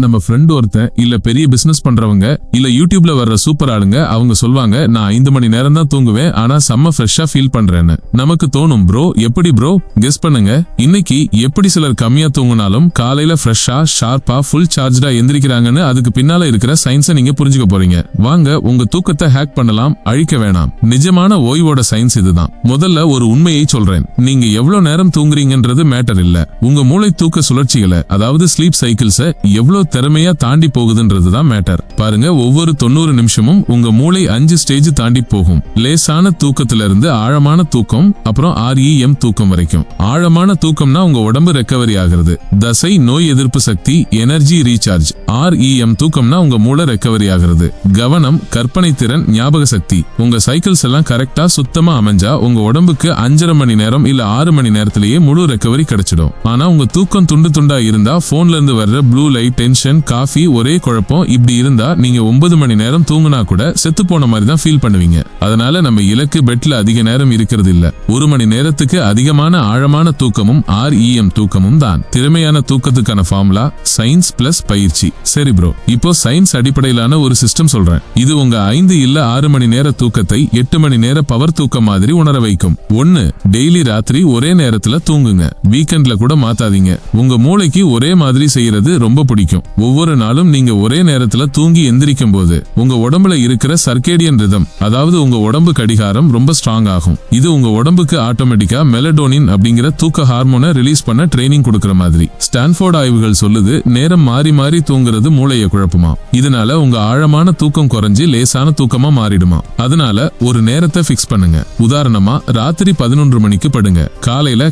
நம்ம ஃப்ரெண்ட் ஒருத்தன் இல்ல பெரிய பிசினஸ் பண்றவங்க இல்ல யூடியூப்ல வர்ற சூப்பர் ஆளுங்க அவங்க சொல்வாங்க நான் 5 மணி நேரம் தான் தூங்குவேன் ஆனா செம்ம ஃப்ரெஷ்ஷா ஃபீல் பண்றேன்னு. நமக்கு தோணும் ப்ரோ எப்படி ப்ரோ கெஸ் பண்ணுங்க. இன்னைக்கு எப்படி சிலர் கம்மியா தூங்குனாலும் காலையில ஃப்ரெஷ்ஷா ஷார்ப்பா ஃபுல் சார்ஜ்டா எந்திரிக்கிறாங்கன்னு அதுக்கு பின்னால இருக்கிற சயின்ஸை நீங்க புரிஞ்சுக்க போறீங்க. வாங்க உங்க தூக்கத்தை ஹேக் பண்ணலாம், அழிக்க வேணாம். நிஜமான ஓய்வோட சயின்ஸ் இதுதான். முதல்ல ஒரு உண்மையை சொல்றேன். நீங்க எவ்வளவு நேரம் தூங்குறீங்கன்றது மேட்டர் இல்ல. உங்க மூளை தூக்க சுழற்சிகளை அதாவது ஸ்லீப் சைக்கிள்ஸை எவ்வளவு திறமையா தாண்டி போகுதுன்றதுதான் மேட்டர். பாருங்க, ஒவ்வொரு 90 நிமிஷமும் உங்க மூளை 5 ஸ்டேஜ் தாண்டி போகும். லேசான தூக்கத்துல இருந்து ஆழமான தூக்கம், அப்புறம் REM தூக்கம் வரைக்கும். ஆழமான தூக்கம்னா உங்க உடம்பு ரெக்கவரி ஆகிறது, தசை நோய் எதிர்ப்பு சக்தி எனர்ஜி ரீசார்ஜ். REM தூக்கம்னா உங்க மூளை ரெக்கவரி ஆகிறது, கவனம் கற்பனை திறன் ஞாபக சக்தி. உங்க சைக்கிள்ஸ் எல்லாம் கரெக்டா சுத்தமா அமைஞ்சா உங்க உடம்புக்கு 5.5 மணி நேரம் இல்ல 6 மணி நேரத்திலேயே முழு ரெக்கவரி கிடைச்சிடும். ஆனா உங்க தூக்கம் துண்டு துண்டா இருந்தா போன்ல இருந்து வர்ற ப்ளூ லைட், டென்ஷன், காஃபி, ஒரே குழப்பம் இப்படி இருந்தா நீங்க 9 மணி நேரம் தூங்குனா கூட செத்து போன மாதிரி தான் ஃபீல் பண்ணுவீங்க. அதனால நம்ம இலக்கு பெட்ல அதிக நேரம் இருக்கிறது இல்ல, 1 மணி நேரத்துக்கு அதிகமான ஆழமான தூக்கமும் REM தூக்கமும் தான். திறமையான தூக்கத்துக்கான ஃபார்முலா சயின்ஸ் பிளஸ் பயிற்சி. சரி ப்ரோ, இப்போ சயின்ஸ் அடிப்படையிலான ஒரு சிஸ்டம் சொல்றேன். இது உங்க 5 இல்ல 6 மணி நேர தூக்கத்தை 8 மணி நேர பவர் தூக்கம் மாதிரி உணர வைக்கும். 1. டெய்லி ராத்திரி ஒரே நேரத்துல தூங்குங்க. வீக்கெண்ட்ல கூட மாத்தாதீங்க. உங்க மூளைக்கு ஒரே மாதிரி செய்யறது ரொம்ப பிடிக்கும். ஒவ்வொரு நாளும் நீங்க ஒரே நேரத்துல தூங்கி எந்திரிக்கும் போது உங்க உடம்புல இருக்கிற சர்க்கேடியன் ரிதம் அதாவது உங்க உடம்பு கடிகாரம் ரொம்ப ஸ்ட்ராங் ஆகும். இது உங்க உடம்புக்கு ஆட்டோமேட்டிக்கா மெலடோனின் அப்படிங்கிற தூக்க ஹார்மோனை ரிலீஸ் பண்ண ட்ரைனிங் கொடுக்கற மாதிரி. ஸ்டான்ஃபோர்ட் ஆய்வுகள் சொல்லுது நேரம் மாறி மாறி தூங்குறது மூளையை குழப்புமா. இதனால உங்க ஆழமான தூக்கம் குறைஞ்சு லேசான தூக்கமா மாறிடுமா. அதனால ஒரு நேரத்தை பிக்ஸ் பண்ணுங்க. உதாரணமா ராத்திரி 11 மணிக்கு படுங்க,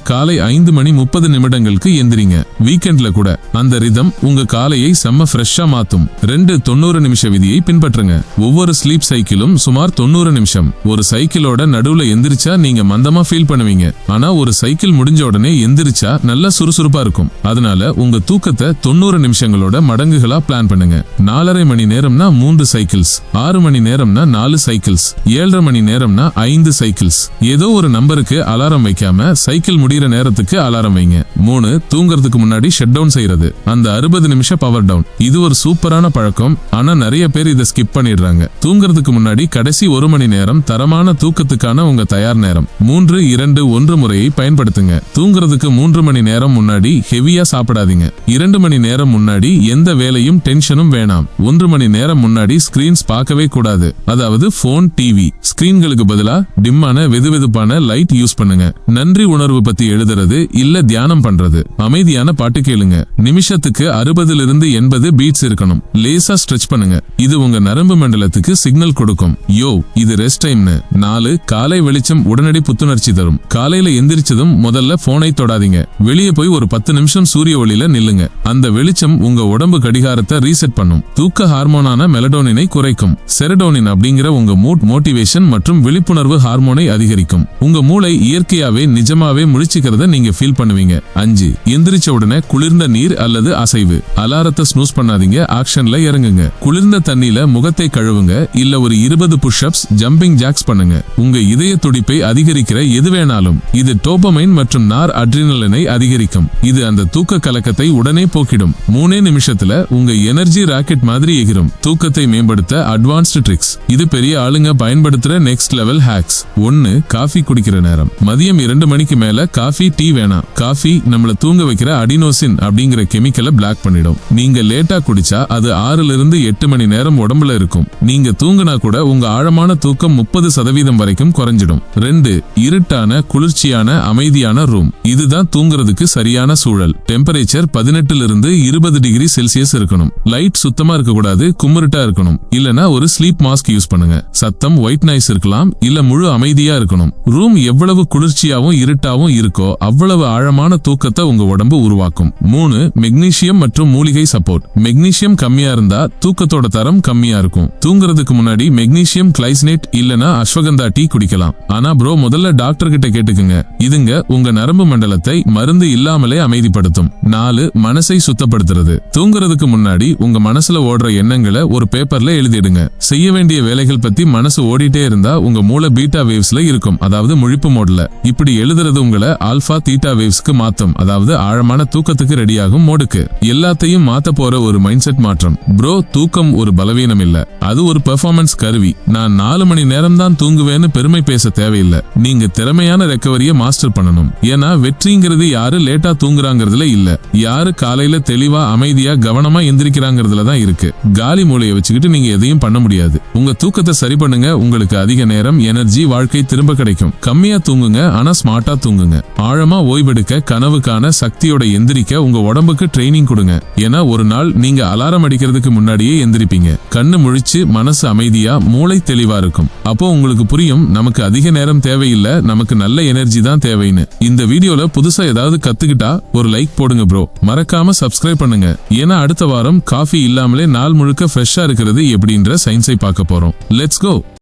காலை 5 மணி 30 நிமிடங்களுக்கு எந்திரிங்க. வீக்கெண்ட்ல கூட அந்த ரிதம் உங்க காலையை செம்ம ஃப்ரெஷ்ஷா மாத்தும். 2. 90 நிமிஷ விதியை பின்பற்றுங்க. ஒவ்வொரு ஸ்லீப் சைக்கிளும் சுமார் 90 நிமிஷம். ஒரு சைக்கிளோட நடுவுல எந்திரிச்சா நீங்க மந்தமா ஃபீல் பண்ணுவீங்க, ஆனா ஒரு சைக்கிள் முடிஞ்ச உடனே எந்திரிச்சா நல்ல சுறுசுறுப்பா இருக்கும். அதனால உங்க தூக்கத்தை 90 நிமிஷங்களோட மடங்குகளா பிளான் பண்ணுங்க. 4.5 மணி நேரம்னா 3 சைக்கிள்ஸ், 6 மணி நேரம்னா 4 சைக்கிள்ஸ், 7.5 மணி நேரம்னா 5 சைக்கிள்ஸ். ஏதோ ஒரு நம்பருக்கு அலாரம் வைக்காம சைக்கிள் முடிகிற நேரத்துக்கு அலாரம் வைங்க. 3. தூங்கறதுக்கு முன்னாடி ஷட் டவுன் செய்யறது, அந்த 60 நிமிஷம் பவர் டவுன். இது ஒரு சூப்பரான பழக்கம், ஆனா நிறைய பேர் இதை ஸ்கிப் பண்ணிடுறாங்க. தூங்கறதுக்கு முன்னாடி கடைசி 1 மணி நேரம் தரமான தூக்கத்துக்கான உங்க தயார் நேரம். 3-2-1 முறையை பயன்படுத்துங்க. தூங்கறதுக்கு 3 மணி நேரம் முன்னாடி ஹெவியா சாப்பிடாதீங்க. 2 மணி நேரம் முன்னாடி எந்த வேலையும் டென்ஷனும் வேணாம். 1 மணி நேரம் முன்னாடி ஸ்கிரீன்ஸ் பார்க்கவே கூடாது, அதாவது போன், டிவி. ஸ்கிரீன்களுக்கு பதிலா டிம்மான வெதுவெதுப்பான லைட் யூஸ் பண்ணுங்க. நன்றி உணர்வு பத்தி எழுதுறது இல்ல தியானம் பண்றது. அமைதியான பாட்டு கேளுங்க. நிமிஷத்துக்கு 60-80 பீட்ஸ் இருக்கணும். லேசா ஸ்ட்ரெச் பண்ணுங்க. இது உங்க நரம்பு மண்டலத்துக்கு சிக்னல் கொடுக்கும், யோ இது ரெஸ்ட் டைம்னு. 4. காலை வெளிச்சம் உடனடி புத்துணர்ச்சி தரும். காலையில எந்திரிச்சதும் முதல்ல போனை தொடாதீங்க. வெளியே போய் ஒரு 10 நிமிஷம் சூரிய ஒளியில நில்லுங்க. அந்த வெளிச்சம் உங்க உடம்பு கடிகாரத்தை ரீசெட் பண்ணும். தூக்க ஹார்மோனான மெலடோனினை குறைக்கும். செரடோனின் அப்படிங்கிற உங்க மூட், மோட்டிவேஷன் மற்றும் விழிப்புணர்வு ஹார்மோனை அதிகரிக்கும். உங்க மூளை இயற்கையாவே நிஜமாவே முழிச்சுக்கிறத நீங்க ஃபீல் பண்ணுவீங்க. 5. எந்திரிச்ச உடனே குளிர்ந்த நீர் அல்லது அசைவு. அலாரத்தை ஸ்னூஸ் பண்ணாதீங்க, ஆக்ஷன்ல இறங்குங்க. குளிர்ந்த தண்ணியில முகத்தை கழுவுங்க, இல்ல ஒரு 20 புஷ்அப்ஸ், ஜம்பிங் ஜாக்ஸ் பண்ணுங்க. உங்க இதய துடிப்பை அதிகரிக்கிற எது வேணாலும். இது டோபமைன் மற்றும் நார் அட்ரினலினை அதிகரிக்கும். இது அந்த தூக்க கலக்கத்தை உடனே போக்கிடும். 3 நிமிஷத்துல உங்க எனர்ஜி ராக்கெட் மாதிரி எகிரும். தூக்கத்தை மேம்படுத்த அட்வான்ஸ்டு ட்ரிக்ஸ். இது பெரிய ஆளுங்க பயன்படுத்துற நெக்ஸ்ட் லெவல் ஹேக்ஸ். 1. காஃபி குடிக்கிற நேரம். மதியம் 2 மணிக்கு மேல காஃபி, டீ வேணாம். காஃபி நம்மள தூங்க வைக்கிற அடினோசின் அப்படிங்கிற கெமிக்கலை பிளாக் பண்ணிடும். நீங்க லேட்டா குடிச்சா அது 6-8 மணி நேரம் உடம்புல இருக்கும். நீங்க தூங்கினா கூட உங்க ஆழமான தூக்கம் 30% வரைக்கும் குறைஞ்சிடும். 2. இருட்டான குளிர்ச்சியான அமைதியான ரூம். இதுதான் தூங்குறதுக்கு சரியான சூழல். டெம்பரேச்சர் 18-20 டிகிரி செல்சியஸ் இருக்கணும். லைட் சுத்தமா இருக்க கூடாது, கும்மிருட்டா இருக்கணும். இல்லனா ஒரு ஸ்லீப் மாஸ்க் யூஸ் பண்ணுங்க. சத்தம் ஒயிட் நாய்ஸ் இருக்கலாம், இல்ல முழு அமைதியா இருக்கணும். ரூம் எவ்வளவு குளிர்ச்சியாவும் இருட்டாவும் இருக்கோ அவ்வளவு ஆழமான தூக்கத்தை உங்க உடம்பு உருவாக்கும். 3. மெக்னீசியம் மற்றும் மூலிகை சப்போர்ட். மெக்னீசியம் கம்மியா இருந்தா தூக்கத்தோட தரம் கம்மியா இருக்கும். தூங்குறதுக்கு முன்னாடி மெக்னீசியம் கிளைஸ்னேட் இல்லனா அஸ்வகந்தா டீ குடிக்கலாம். ஆனா ப்ரோ முதல்ல டாக்டர் கிட்ட கேட்டுக்குங்க. இதுங்க உங்க நரம்பு மண்டலத்தை மருந்து இல்லாமலே அமைதிப்படுத்தும். 4. மனசை சுத்தப்படுத்துறது. தூங்குறதுக்கு முன்னாடி உங்க மனசுல ஓடுற எண்ணங்களை ஒரு பேப்பர்ல எழுதிடுங்க. செய்ய வேண்டிய வேலைகள் பத்தி மனசு ஓடிட்டே இருந்தா உங்க மூளை பீட்டா வேவ்ஸ்ல இருக்கும், அதாவது முழிப்பு மோட்ல. இப்படி எழுதுறது உங்களை ஆல்பா தீட்டா வேவ்ஸ்க்கு மாத்தும், அதாவது ஆழமான தூக்கத்துக்கு ரெடியாகும் மோடுக்கு. எல்லாத்தையும் மாத்த போற ஒரு மைண்ட் செட் மாற்றம். ப்ரோ, தூக்கம் ஒரு பலவீனம் இல்ல, அது ஒரு பெர்ஃபார்மன்ஸ் கருவி. நான் 4 மணி நேரம் தான் தூங்குவேன்னு பெருமை பேச தேவையில்லை. நீங்க திறமையான ரெக்கவரியை மாஸ்டர் பண்ணணும். ஏன்னா வெற்றிங்கிறது யாரு லேட்டா தூங்குறாங்கிறதுல இல்ல, யாரு காலையில தெளிவா அமைதியா கவனமா எந்திரிக்கிறாங்கிறதுல தான் இருக்கு. காலி மூளையை வச்சுக்கிட்டு நீங்க எதையும் பண்ண முடியாது. உங்க தூக்கத்தை சரி பண்ணுங்க, உங்களுக்கு அதிக நேரம், எனர்ஜி, வாழ்க்கை திரும்ப கிடைக்கும். கம்மியா தூங்குங்க, ஆனா ஸ்மார்ட்டா தூங்குங்க. ஆழமா ஓய்வெடுக்க, கனவுக்கான சக்தியோட எந்திரிக்க உங்க உடம்புக்கு ட்ரைனிங் கொடுங்க. ஏன்னா ஒரு நாள் நீங்க அலாரம் அடிக்கிறதுக்கு முன்னாடியே எந்திரிப்பீங்க. கண்ணு முழிச்சு மனசு அமைதியா மூளை தெளிவா இருக்கும். அப்போ உங்களுக்கு புரியும், நமக்கு அதிக நேரம் தேவையில்லை, நமக்கு நல்ல எனர்ஜி தான் தேவைன்னு. இந்த வீடியோல புதுசா ஏதாவது கத்துக்கிட்டா ஒரு லைக் போடுங்க ப்ரோ. மறக்காம சப்ஸ்கிரைப் பண்ணுங்க. ஏன்னா அடுத்த வாரம் காஃபி இல்லாமலே நாள் முழுக்க ஃப்ரெஷ்ஷா இருக்கிறது எப்படின்ற சயின்ஸை பார்க்க போறோம். லெட்ஸ் கோ.